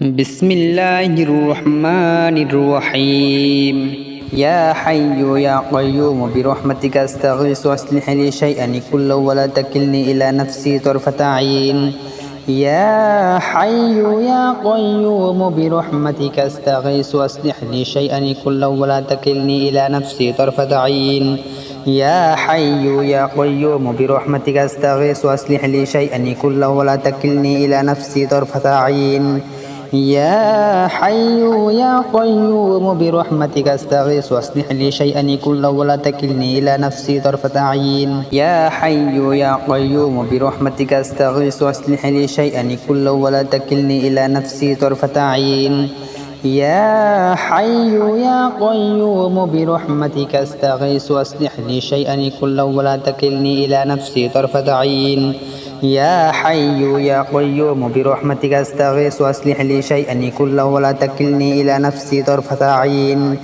بسم الله الرحمن الرحيم. يا حي يا قيوم برحمتك استغيث واصلح لي شيئا كله ولا تكلني إلى نفسي طرفة عين. يا حي يا قيوم برحمتك استغيث واصلح لي شيئا كله ولا تكلني إلى نفسي طرفة عين. يا حي يا قيوم برحمتك استغيث واصلح لي شيئا كله ولا تكلني إلى نفسي طرفة عين. يا حي يا قيوم برحمتك استغيث واصلح لي شيئا كله ولا تكلني إلى نفسي طرفة عين. يا حي يا قيوم برحمتك استغيث واصلح لي شيئا كله ولا تكلني إلى نفسي طرفة عين. يا حي يا قيوم برحمتك استغيث واصلح لي شيئا كله ولا تكلني إلى نفسي طرفة عين. يا حي يا قيوم برحمتك استغيث واصلح لي شيئا كله ولا تكلني إلى نفسي طرفة عين.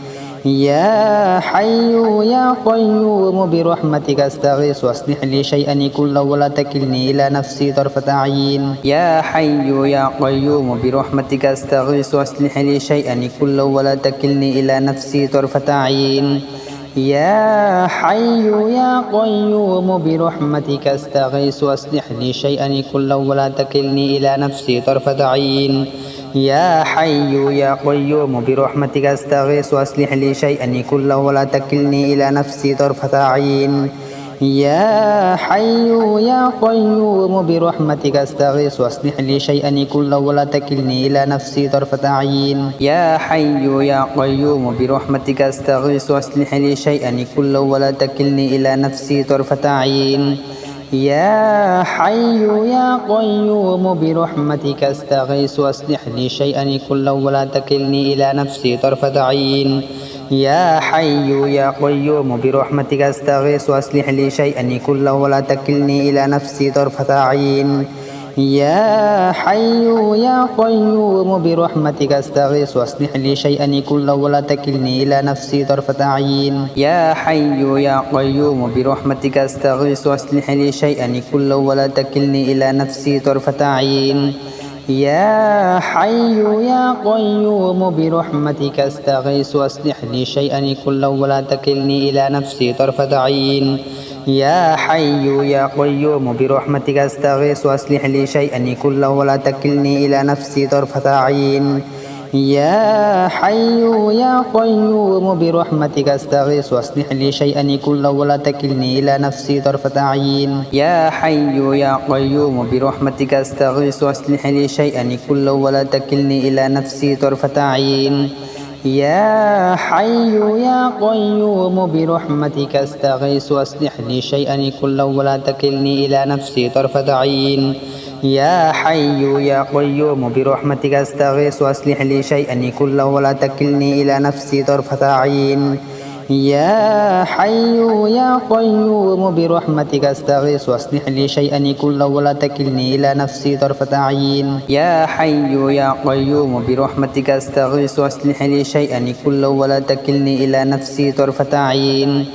يا حي يا قيوم برحمتك استغيث واصلح لي شيئا كله ولا تكلني إلى نفسي طرفة عين. يا حي يا قيوم برحمتك استغيث واصلح لي شيئا كله ولا تكلني إلى نفسي طرفة عين. يا حي يا قيوم برحمتك استغيث واصلح لي شيئا كله ولا تكلني إلى نفسي طرفة عين. يا حي يا قيوم برحمتك استغيث واصلح لي شيئا كله ولا تكلني إلى نفسي طرفة عين. يا حي يا قيوم برحمتك استغيث واصلح لي شيئا كله ولا تكلني إلى نفسي طرفة عين. يا حي يا قيوم برحمتك استغيث واصلح لي شيئا كله ولا تكلني إلى نفسي طرفة عين. يا حي يا قيوم برحمتك استغيث واصلح لي شيئا كله ولا تكلني إلى نفسي طرفة عين. يا حي يا قيوم برحمتك استغيث واصلح لي شيئا كله ولا تكلني إلى نفسي طرفة عين. يا حي يا قيوم برحمتك استغيث واصلح لي شيئا كله ولا تكلني إلى نفسي طرفة عين. يا حي يا قيوم برحمتك استغيث واصلح لي شيئا كله ولا تكلني إلى نفسي طرفة عين. يا حي يا قيوم برحمتك استغيث واصلح لي شيئا كله ولا تكلني إلى نفسي طرفة عين. يا حي يا قيوم برحمتك استغيث واصلح لي شيئا كله ولا تكلني إلى نفسي طرفة عين. يا حي يا قيوم برحمتك استغيث واصلح لي شيئا كله ولا تكلني إلى نفسي طرفة عين. يا حي يا قيوم برحمتك استغيث واصلح لي شيئا كله ولا تكلني إلى نفسي طرفة عين. يا حي يا قيوم برحمتك استغيث واصلح لي شيئا كله ولا تكلني إلى نفسي طرفة عين. يا حي يا قيوم برحمتك استغيث واصلح لي شيئا كله ولا تكلني إلى نفسي طرفة عين. يا حي يا قيوم برحمتك استغيث واصلح لي شيئا كله ولا تكلني إلى نفسي طرفة عين. يا حي يا قيوم برحمتك استغيث واصلح لي شيئا كله ولا تكلني إلى نفسي طرفة عين.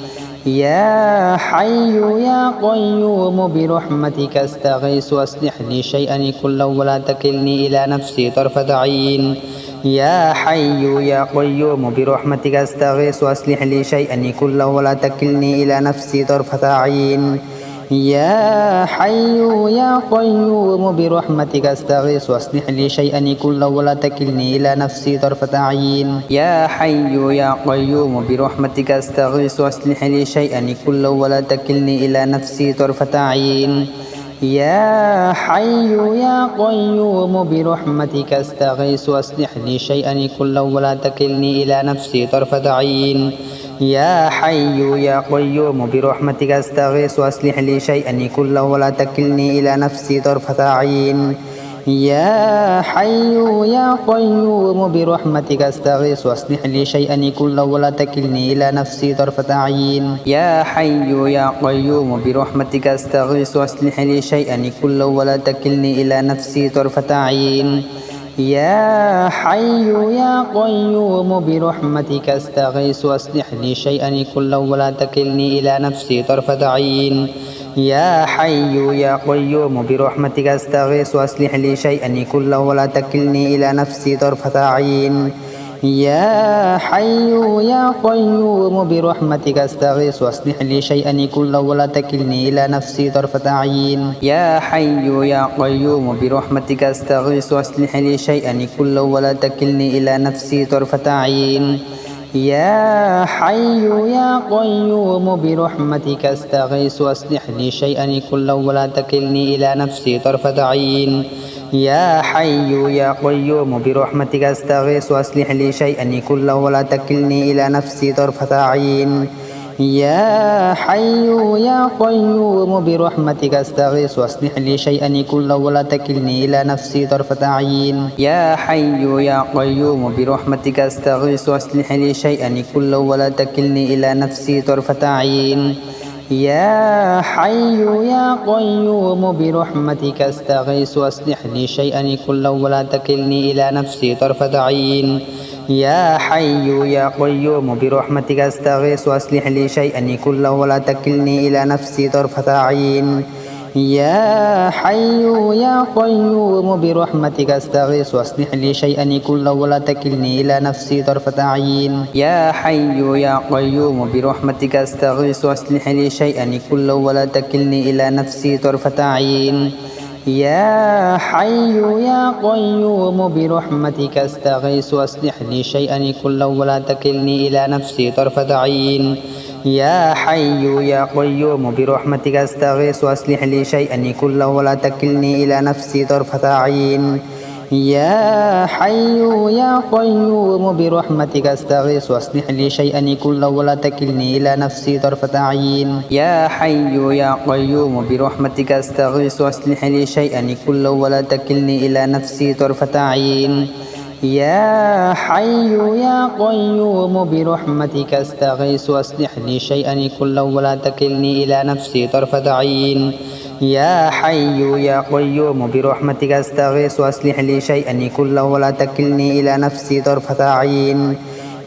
يا حي يا قيوم برحمتك استغيث واصلح لي شيئا كله ولا تكلني إلى نفسي طرفة عين. يا حي يا قيوم برحمتك استغيث واصلح لي شيئا كله ولا تكلني إلى نفسي طرفة عين. يا حي يا قيوم برحمتك استغيث واصلح لي شيئا كله ولا تكلني إلى نفسي طرفة عين. يا حي يا قيوم برحمتك استغيث واصلح لي شيئا كله ولا تكلني إلى نفسي طرفة عين. يا حي يا قيوم برحمتك استغيث واصلح لي شيئا كله ولا تكلني إلى نفسي طرفة عين. يا حي يا قيوم برحمتك استغيث واصلح لي شيئا كله ولا تكلني إلى نفسي طرفة عين. يا حي يا قيوم برحمتك استغيث واصلح لي شيئا كله ولا تكلني إلى نفسي طرفة عين. يا حي يا قيوم برحمتك استغيث واصلح لي شيئا كله ولا تكلني إلى نفسي طرفة عين. يا حي يا قيوم برحمتك استغيث واصلح لي شيئا كله ولا تكلني إلى نفسي طرفة عين. يا حي يا قيوم برحمتك أستغيث أصلح لي شيئا كله ولا تكلني إلى نفسي طرفة عين. يا حي يا قيوم برحمتك أستغيث أصلح لي شيئا كله ولا تكلني إلى نفسي طرفة عين. يا حي يا قيوم برحمتك أستغيث أصلح لي شيئا كله ولا تكلني إلى نفسي طرفة عين. يا حي يا قيوم برحمتك أستغيث أصلح لي شيئا كله ولا تكلني إلى نفسي طرفة عين. يا حي يا قيوم برحمتك أستغيث أصلح لي شيئا كله ولا تكلني إلى نفسي طرفة عين. يا حي يا قيوم برحمتك أستغيث أصلح لي شيئا كله ولا تكلني إلى نفسي طرفة عين. يا حي يا قيوم برحمتك أستغيث أصلح لي شيئا كله ولا تكلني إلى نفسي طرفة عين. يا حي يا قيوم برحمتك أستغيث أصلح لي شيئا كله ولا تكلني إلى نفسي طرفة عين. يا حي يا قيوم برحمتك أستغيث أصلح لي شيئا كله ولا تكلني إلى نفسي طرفة عين. يا حي يا قيوم برحمتك أستغيث أصلح لي شيئا كله ولا تكلني إلى نفسي طرفة عين. يا حي يا قيوم برحمتك أستغيث أصلح لي شيئا كله ولا تكلني إلى نفسي طرفة عين. يا حي يا قيوم برحمتك أستغيث أصلح لي شيئا كله ولا تكلني إلى نفسي طرفة عين. يا حي يا قيوم برحمتك أستغيث أصلح لي شيئا كله ولا تكلني إلى نفسي طرفة عين. يا حي يا قيوم برحمتك أستغيث أصلح لي شيئا كله ولا تكلني إلى نفسي طرفة عين. يا حي يا قيوم برحمتك أستغيث أصلح لي شيئا كله ولا تكلني إلى نفسي طرفة عين. يا حي يا قيوم برحمتك أستغيث أصلح لي شيئا كله ولا تكلني إلى نفسي طرفة عين. يا حي يا قيوم برحمتك أستغيث أصلح لي شيئا كله ولا تكلني إلى نفسي طرفة عين. يا حي يا قيوم برحمتك أستغيث أصلح لي شيئا كله ولا تكلني إلى نفسي طرفة عين.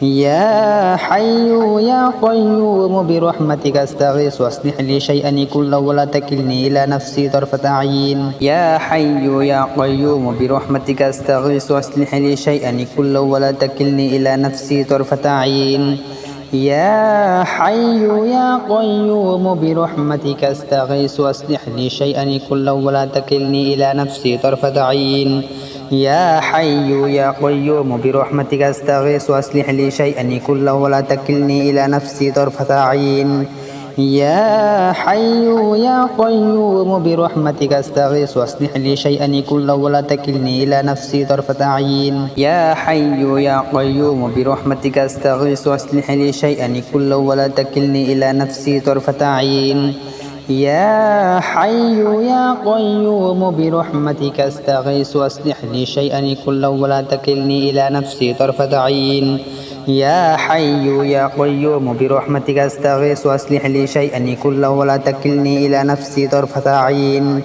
يا حي يا قيوم برحمتك أستغيث أصلح لي شيئا كله ولا تكلني إلى نفسي طرفة عين. يا حي يا قيوم برحمتك أستغيث أصلح لي شيئا كله ولا تكلني إلى نفسي طرفة عين. يا حي يا قيوم برحمتك أستغيث أصلح لي شيئا كله ولا تكلني إلى نفسي طرفة عين. يا حي يا قيوم برحمتك أستغيث أصلح لي شيئا كله ولا تكلني إلى نفسي طرفة عين. يا حي يا قيوم برحمتك أستغيث أصلح لي شيئا كله ولا تكلني إلى نفسي طرفة عين. يا حي يا قيوم برحمتك أستغيث أصلح لي شيئا كله ولا تكلني إلى نفسي طرفة عين. يا حي يا قيوم برحمتك أستغيث أصلح لي شيئا كله ولا تكلني إلى نفسي طرفة عين. يا حي يا قيوم برحمتك أستغيث أصلح لي شيئا كله ولا تكلني إلى نفسي طرفة عين.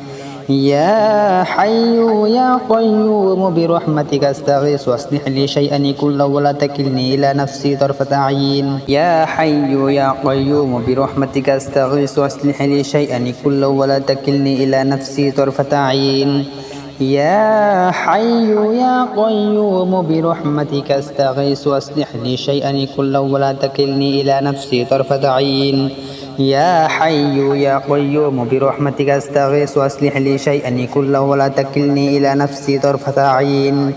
يا حي يا قيوم برحمتك أستغيث أصلح لي شيئا كله ولا تكلني إلى نفسي طرفة عين. يا حي يا قيوم برحمتك أستغيث أصلح لي شيئا كله ولا تكلني إلى نفسي طرفة عين. يا حي يا قيوم برحمتك أستغيث أصلح لي شيئا كله ولا تكلني إلى نفسي طرفة عين.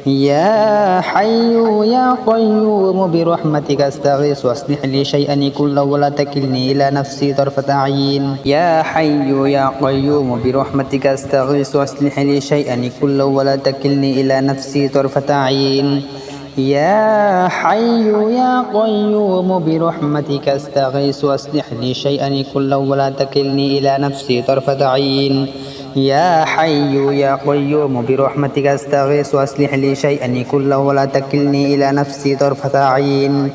يا حي يا قيوم برحمتك أستغيث أصلح لي شيئا كله ولا تكلني إلى نفسي طرفة عين. يا حي يا قيوم برحمتك أستغيث أصلح لي شيئا كله ولا تكلني إلى نفسي طرفة عين. يا حي يا قيوم برحمتك أستغيث أصلح لي شيئا كله ولا تكلني إلى نفسي طرفة عين. يا حي يا قيوم برحمتك أستغيث أصلح لي شيئا كله ولا تكلني إلى نفسي طرفة عين.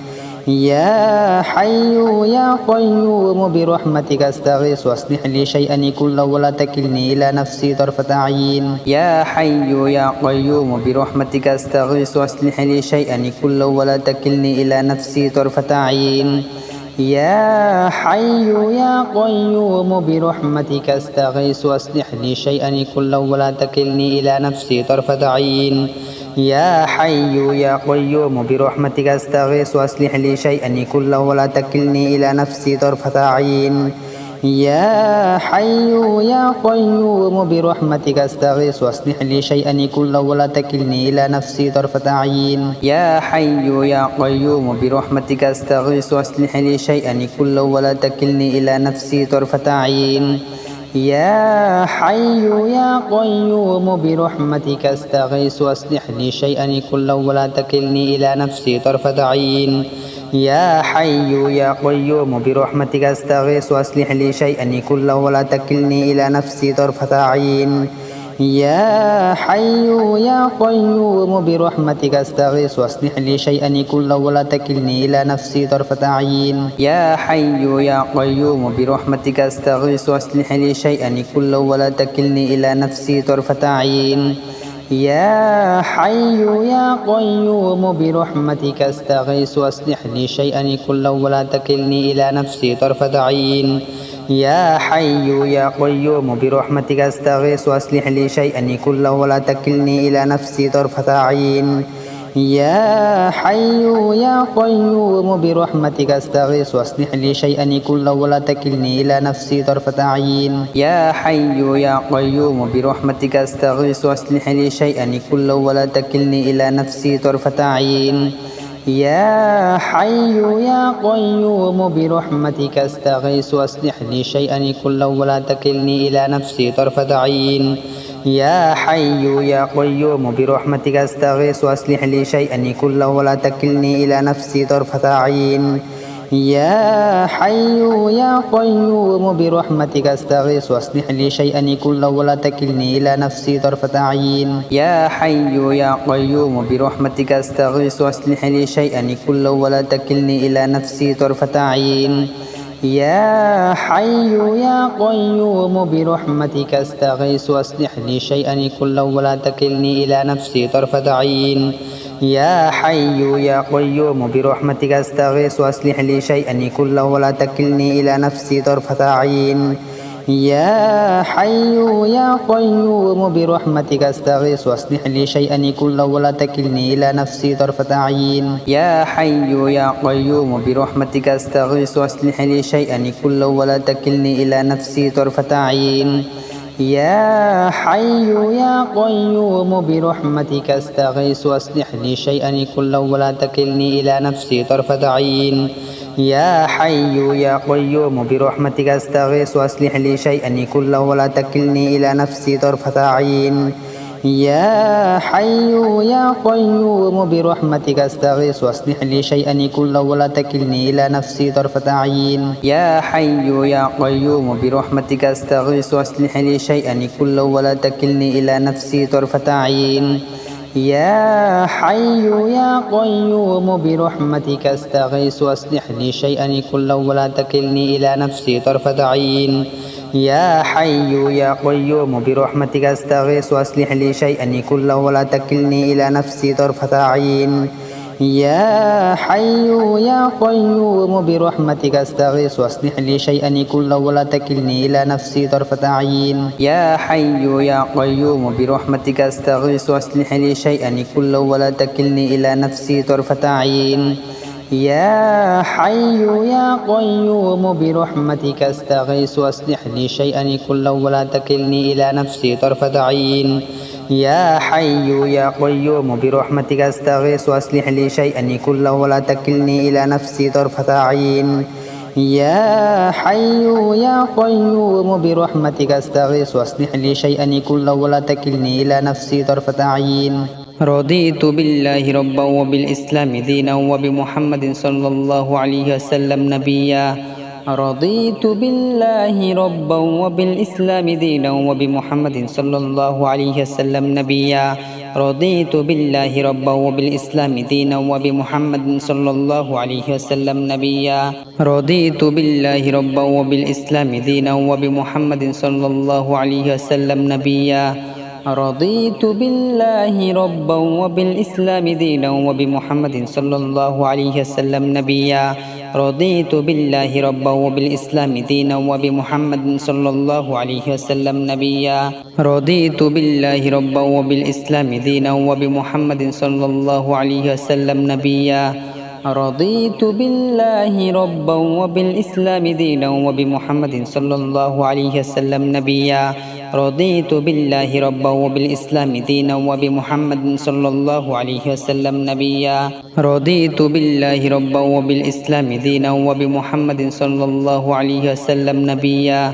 يا حي يا قيوم برحمتك أستغيث أصلح لي شيئا كله ولا تكلني إلى نفسي طرفة عين. يا حي يا قيوم برحمتك أستغيث أصلح لي شيئا كله ولا تكلني إلى نفسي طرفة عين. يا حي يا قيوم برحمتك أستغيث أصلح لي شيئا كله ولا تكلني إلى نفسي طرفة عين. يا حي يا قيوم برحمتك أستغيث أصلح لي شيئا كله ولا تكلني إلى نفسي طرفة عين. يا حي يا قيوم برحمتك أستغيث أصلح لي شيئا كله ولا تكلني إلى نفسي طرفة عين. يا حي يا قيوم برحمتك أستغيث أصلح لي شيئا كله ولا تكلني إلى نفسي طرفة عين. يا حي يا قيوم برحمتك أستغيث أصلح لي شيئا كله ولا تكلني إلى نفسي طرفة عين. يا حي يا قيوم برحمتك أستغيث أصلح لي شيئا كله ولا تكلني إلى نفسي طرفة عين. يا حي يا قيوم برحمتك أستغيث أصلح لي شيئا كله ولا تكلني إلى نفسي طرفة عين. يا حي يا قيوم برحمتك أستغيث أصلح لي شيئا كله ولا تكلني إلى نفسي طرفة عين. يا حي يا قيوم برحمتك أستغيث أصلح لي شيئا كله ولا تكلني إلى نفسي طرفة عين. يا حي يا قيوم برحمتك أستغيث أصلح لي شيئا كله ولا تكلني إلى نفسي طرفة عين. يا حي يا قيوم برحمتك أستغيث أصلح لي شيئا كله ولا تكلني إلى نفسي طرفة عين. يا حي يا قيوم برحمتك أستغيث أصلح لي شيئا كله ولا تكلني إلى نفسي طرفة عين. يا حي يا قيوم برحمتك أستغيث أصلح لي شيئا كله ولا تكلني إلى نفسي طرفة عين. يا حي يا قيوم برحمتك أستغيث أصلح لي شيئا كله ولا تكلني إلى نفسي طرفة عين. يا حي يا قيوم برحمتك أستغيث أصلح لي شيئا كله ولا تكلني إلى نفسي طرفة عين. يا حي يا قيوم برحمتك أستغيث أصلح لي شيئا كله ولا تكلني إلى نفسي طرفة عين. يا حي يا قيوم برحمتك أستغيث أصلح لي شيئا كله ولا تكلني إلى نفسي طرفة عين. يا حي يا قيوم برحمتك أستغيث أصلح لي شيئا كله ولا تكلني إلى نفسي طرفة عين. يا حي يا قيوم برحمتك أستغيث أصلح لي شيئا كله ولا تكلني إلى نفسي طرفة عين. يا حي يا قيوم برحمتك أستغيث أصلح لي شيئا كله ولا تكلني إلى نفسي طرفة عين. يا حي يا قيوم برحمتك أستغيث أصلح لي شيئا كله ولا تكلني إلى نفسي طرفة عين. يا حي يا قيوم برحمتك أستغيث أصلح لي شيئا كله ولا تكلني إلى نفسي طرفة عين. يا حي يا قيوم برحمتك أستغيث أصلح لي شيئا كله ولا تكلني إلى نفسي طرفة عين. يا حي يا قيوم برحمتك أستغيث أصلح لي شيئا كله ولا تكلني إلى نفسي طرفة عين. يا حي يا قيوم برحمتك أستغيث أصلح لي شيئا كله ولا تكلني إلى نفسي طرفة عين. يا حي يا قيوم برحمتك أستغيث أصلح لي شيئا كله ولا تكلني إلى نفسي طرفة عين. يا حي يا قيوم برحمتك أستغيث أصلح لي شيئا كله ولا تكلني إلى نفسي طرفة عين. يا حي يا قيوم برحمتك أستغيث أصلح لي شيئا كله ولا تكلني إلى نفسي طرفة عين. يا حي يا قيوم برحمتك أستغيث أصلح لي شيئا كله ولا تكلني إلى نفسي طرفة عين. يا حي يا قيوم برحمتك أستغيث أصلح لي شيئا كله ولا تكلني إلى نفسي طرفة عين. يا حي يا قيوم برحمتك أستغيث أصلح لي شيئا كله ولا تكلني إلى نفسي طرفة عين. رضيت بالله ربا وبالإسلام دينا وبمحمد صلى الله عليه وسلم نبيا. رضيت بالله ربا وبالإسلام دينا وبمحمد صلى الله عليه وسلم نبيا. رضيت بالله ربا وبالإسلام دينا وبمحمد صلى الله عليه وسلم نبيا. رضيت بالله ربا وبالإسلام دينا وبمحمد صلى الله عليه وسلم نبيا. رضيت بالله ربا وبالإسلام دينا وبمحمد صلى الله عليه وسلم نبيا. رضيت بالله ربا وبالإسلام دينا وبمحمد صلى الله عليه وسلم نبيا رضيت بالله ربا وبالإسلام دينا وبمحمد صلى الله عليه وسلم نبيا رضيت بالله ربا وبالإسلام دينا وبمحمد صلى الله عليه وسلم نبيا رضيت بالله ربا وبالإسلام دينا وبمحمد صلى الله عليه وسلم نبيا رضيت بالله ربا وبالإسلام دينا وبمحمد صلى الله عليه وسلم نبيا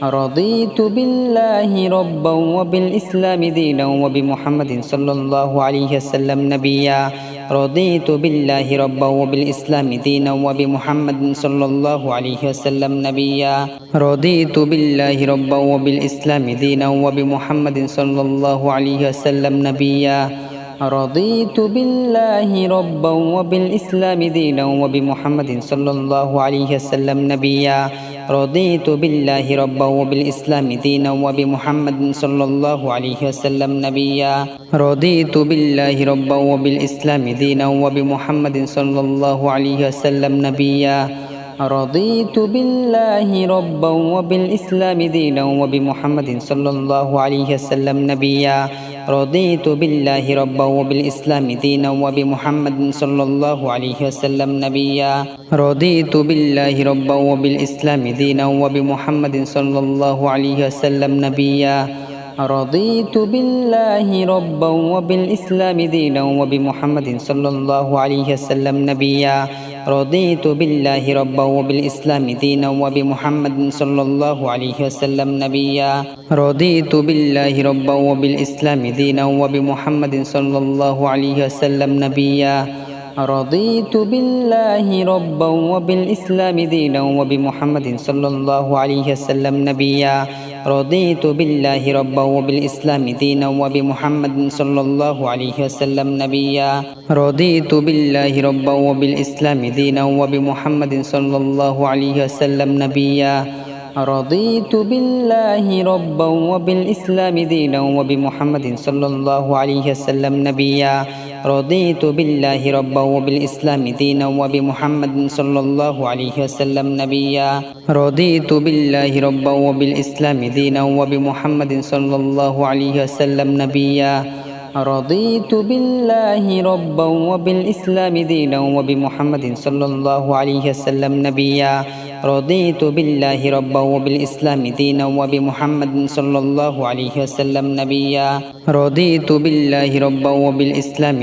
رضيت بالله ربا وبالإسلام دينا وبمحمد صلى الله عليه وسلم نبيا رضيت بالله ربا وبالإسلام دينا وبمحمد صلى الله عليه وسلم نبيا رضيت بالله ربا وبالإسلام دينا وبمحمد صلى الله عليه وسلم نبيا رضيت بالله ربا وبالإسلام دينا وبمحمد صلى الله عليه وسلم نبيا رضيت بالله ربا وبالإسلام دينا وبمحمد صلى الله عليه وسلم نبيا رضيت بالله ربا وبالإسلام دينا وبمحمد صلى الله عليه وسلم نبيا رضيت بالله ربا وبالإسلام دينا وبمحمد صلى الله عليه وسلم نبيا رضيت بالله ربا وبالإسلام دينا وبمحمد صلى الله عليه وسلم نبيا رضيت بالله ربا وبالإسلام دينا وبمحمد صلى الله عليه وسلم نبيا رضيت بالله ربا وبالإسلام دينا وبمحمد صلى الله عليه وسلم نبيا رضيت بالله ربا وبالإسلام دينا وبمحمد صلى الله عليه وسلم نبيا رضيت بالله ربا وبالإسلام دينا وبمحمد صلى الله عليه وسلم نبيا رضيت بالله ربا وبالإسلام دينا وبمحمد صلى الله عليه وسلم نبيا رضيت بالله ربا وبالإسلام دينا وبمحمد صلى الله عليه وسلم نبيا رضيت بالله ربا وبالإسلام دينا وبمحمد صلى الله عليه وسلم نبيا رضيت بالله ربا وبالإسلام دينا وبمحمد صلى الله عليه وسلم نبيا رضيت بالله ربا وبالإسلام دينا وبمحمد صلى الله عليه وسلم نبيا رضيت بالله ربا وبالإسلام دينا وبمحمد صلى الله عليه وسلم نبيا رضيت بالله ربا وبالإسلام دينا وبمحمد صلى الله عليه وسلم نبيا رضيت بالله ربا وبالإسلام دينا وبمحمد صلى الله عليه وسلم نبيا رضيت بالله ربا وبالإسلام دينا وبمحمد صلى الله عليه وسلم نبيا رضيت بالله ربا وبالإسلام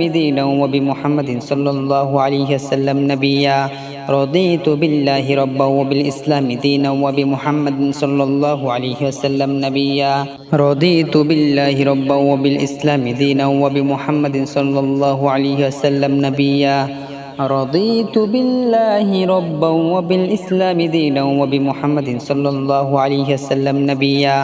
دينا وبمحمد صلى الله عليه وسلم نبيا رضيت بالله ربا وبالإسلام دينا وبمحمد صلى الله عليه وسلم نبيا رضيت بالله ربا وبالإسلام دينا وبمحمد صلى الله عليه وسلم نبيا رضيت بالله ربا وبالإسلام دينا وبمحمد صلى الله عليه وسلم نبيا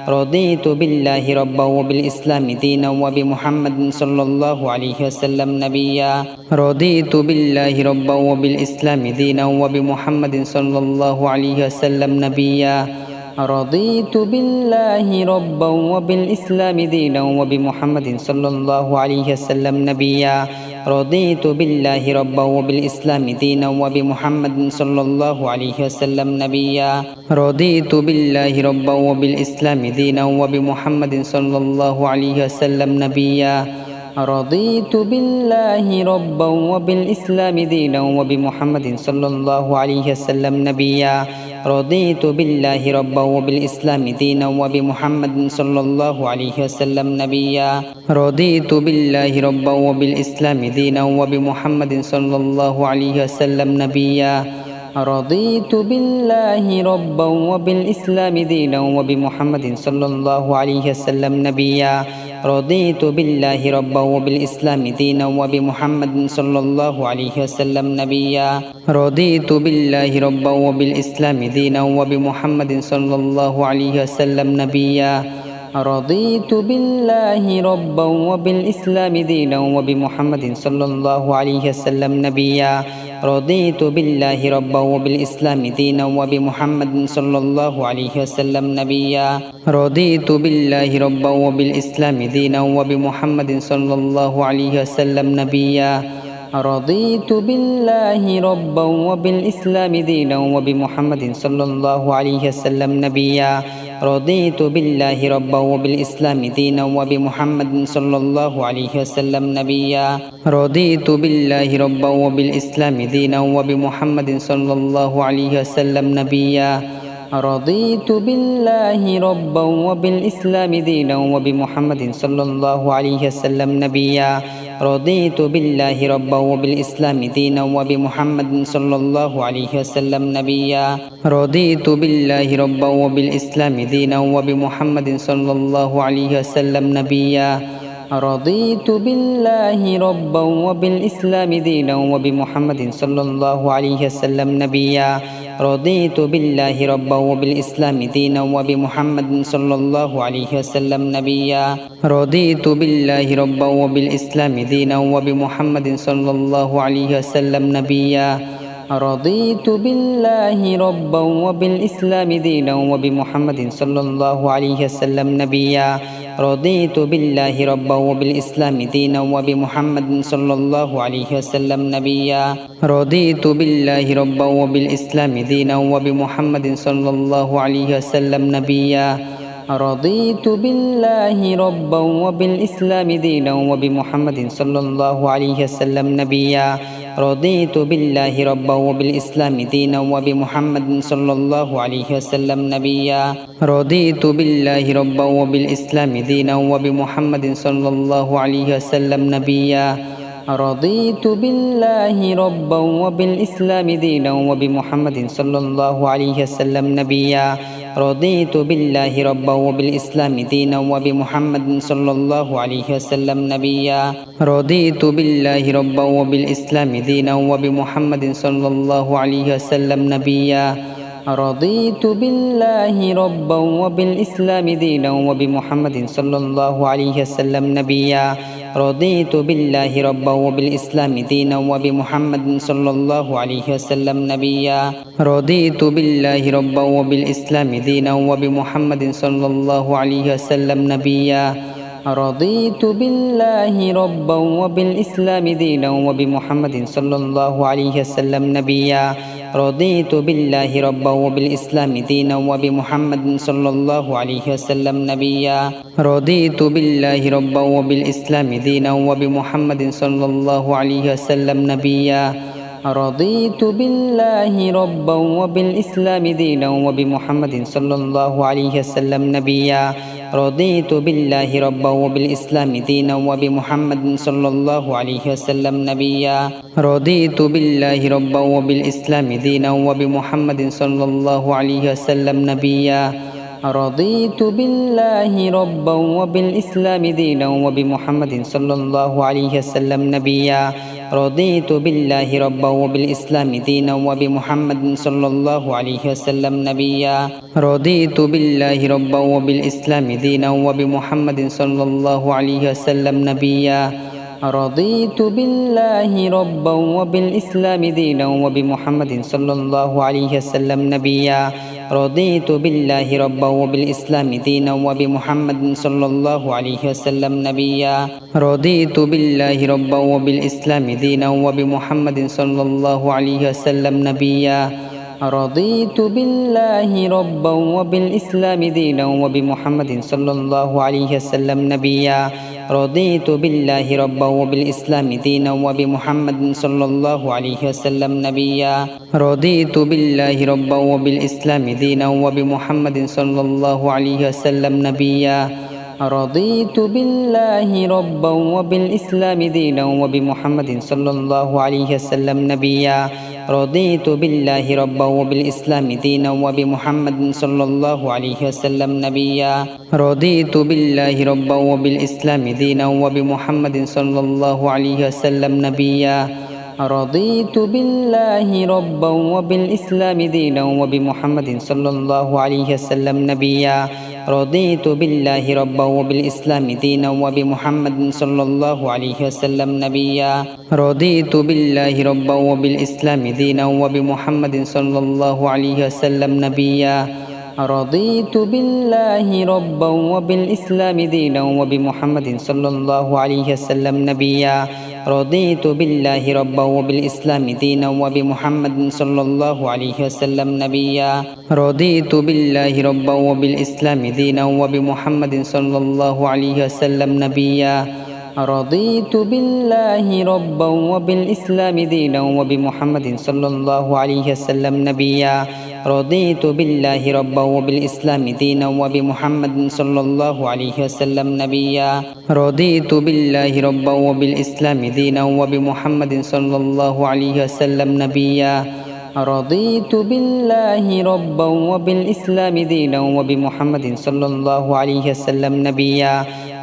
رضيت بالله ربا وبالإسلام دينا وبمحمد صلى الله عليه وسلم نبيا رضيت بالله ربا وبالإسلام دينا وبمحمد صلى الله عليه وسلم نبيا رضيت بالله ربا وبالإسلام دينا وبمحمد صلى الله عليه وسلم نبيا رضيت بالله ربا وبالإسلام دينا وبمحمد صلى الله عليه وسلم نبيا رضيت بالله ربا وبالإسلام دينا وبمحمد صلى الله عليه وسلم نبيا رضيت بالله ربا وبالإسلام دينا وبمحمد صلى الله عليه وسلم نبيا رضيت بالله ربا وبالإسلام دينا وبمحمد صلى الله عليه وسلم نبيا رضيت بالله ربا وبالإسلام دينا وبمحمد صلى الله عليه وسلم نبيا رضيت بالله ربا وبالإسلام دينا وبمحمد صلى الله عليه وسلم نبيا رضيت بالله ربا وبالإسلام دينا وبمحمد صلى الله عليه وسلم نبيا رضيت بالله ربا وبالإسلام دينا وبمحمد صلى الله عليه وسلم نبيا رضيت بالله ربا وبالإسلام دينا وبمحمد صلى الله عليه وسلم نبيا رضيت بالله ربا وبالإسلام دينا وبمحمد صلى الله عليه وسلم نبيا رضيت بالله ربا وبالإسلام دينا وبمحمد صلى الله عليه وسلم نبيا رضيت بالله ربا وبالإسلام دينا وبمحمد صلى الله عليه وسلم نبيا رضيت بالله ربا وبالإسلام دينا وبمحمد صلى الله عليه وسلم نبيا رضيت بالله ربا وبالإسلام دينا وبمحمد صلى الله عليه وسلم نبيا رضيت بالله ربا وبالإسلام دينا وبمحمد صلى الله عليه وسلم نبيا رضيت بالله ربا وبالإسلام دينا وبمحمد صلى الله عليه وسلم نبيا رضيت بالله ربا وبالإسلام دينا وبمحمد صلى الله عليه وسلم نبيا رضيت بالله ربا وبالإسلام دينا وبمحمد صلى الله عليه وسلم نبيا رضيت بالله ربا وبالإسلام دينا وبمحمد صلى الله عليه وسلم نبيا رضيت بالله ربا وبالإسلام دينا وبمحمد صلى الله عليه وسلم نبيا رضيت بالله ربا وبالإسلام دينا وبمحمد صلى الله عليه وسلم نبيا رضيت بالله ربا وبالإسلام دينا وبمحمد صلى الله عليه وسلم نبيا رضيت بالله ربا وبالإسلام دينا وبمحمد صلى الله عليه وسلم نبيا رضيت بالله ربا وبالإسلام دينا وبمحمد صلى الله عليه وسلم نبيا رضيت بالله ربا وبالإسلام دينا وبمحمد صلى الله عليه وسلم نبيا رضيت بالله ربا وبالإسلام دينا وبمحمد صلى الله عليه وسلم نبيا رضيت بالله ربا وبالإسلام دينا وبمحمد صلى الله عليه وسلم نبيا رضيت بالله ربا وبالإسلام دينا وبمحمد صلى الله عليه وسلم نبيا رضيت بالله ربا وبالإسلام دينا وبمحمد صلى الله عليه وسلم نبيا رضيت بالله ربا وبالإسلام دينا وبمحمد صلى الله عليه وسلم نبيا رضيت بالله ربا وبالإسلام دينا وبمحمد صلى الله عليه وسلم نبيا رضيت بالله ربا وبالإسلام دينا وبمحمد صلى الله عليه وسلم نبيا رضيت بالله ربا وبالإسلام دينا وبمحمد صلى الله عليه وسلم نبيا رضيت بالله ربا وبالإسلام دينا وبمحمد صلى الله عليه وسلم نبيا رضيت بالله ربا وبالإسلام دينا وبمحمد صلى الله عليه وسلم نبيا رضيت بالله ربا وبالإسلام دينا وبمحمد صلى الله عليه وسلم نبيا رضيت بالله ربا وبالإسلام دينا وبمحمد صلى الله عليه وسلم نبيا رضيت بالله ربا وبالإسلام دينا وبمحمد صلى الله عليه وسلم نبيا رضيت بالله ربا وبالإسلام دينا وبمحمد صلى الله عليه وسلم نبيا رضيت بالله ربا وبالإسلام دينا وبمحمد صلى الله عليه وسلم نبيا رضيت بالله ربا وبالإسلام دينا وبمحمد صلى الله عليه وسلم نبيا رضيت بالله ربا وبالإسلام دينا وبمحمد صلى الله عليه وسلم نبيا رضيت بالله ربا وبالإسلام دينا وبمحمد صلى الله عليه وسلم نبيا رضيت بالله ربا وبالإسلام دينا وبمحمد صلى الله عليه وسلم نبيا رضيت بالله ربا وبالإسلام دينا وبمحمد صلى الله عليه وسلم نبيا رضيت بالله ربا وبالإسلام دينا وبمحمد صلى الله عليه وسلم نبيا رضيت بالله ربا وبالإسلام دينا وبمحمد صلى الله عليه وسلم نبيا رضيت بالله ربا وبالإسلام دينا وبمحمد صلى الله عليه وسلم نبيا رضيت بالله ربا وبالإسلام دينا وبمحمد صلى الله عليه وسلم نبيا رضيت بالله ربا وبالإسلام دينا وبمحمد صلى الله عليه وسلم نبيا رضيت بالله ربا وبالإسلام دينا وبمحمد صلى الله عليه وسلم نبيا رضيت بالله ربا وبالإسلام دينا وبمحمد صلى الله عليه وسلم نبيا رضيت بالله ربا وبالإسلام دينا وبمحمد صلى الله عليه وسلم نبيا رضيت بالله ربا وبالإسلام دينا وبمحمد صلى الله عليه وسلم نبيا رضيت بالله ربا وبالإسلام دينا وبمحمد صلى الله عليه وسلم نبيا رضيت بالله ربا وبالإسلام دينا وبمحمد صلى الله عليه وسلم نبيا رضيت بالله ربا وبالإسلام دينا وبمحمد صلى الله عليه وسلم نبيا رضيت بالله ربا وبالإسلام دينا وبمحمد صلى الله عليه وسلم نبيا رضيت بالله ربا وبالإسلام دينا وبمحمد صلى الله عليه وسلم نبيا رضيت بالله ربا وبالإسلام دينا وبمحمد صلى الله عليه وسلم نبيا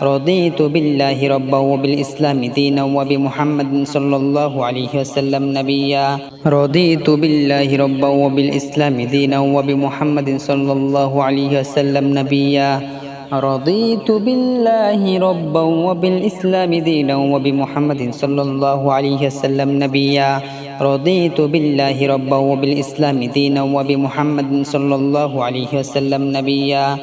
رضيت بالله ربا وبالإسلام دينا وبمحمد صلى الله عليه وسلم نبيا رضيت بالله ربا وبالإسلام دينا وبمحمد صلى الله عليه وسلم نبيا رضيت بالله ربا وبالإسلام دينا وبمحمد صلى الله عليه وسلم نبيا رضيت بالله ربا وبالإسلام دينا وبمحمد صلى الله عليه وسلم نبيا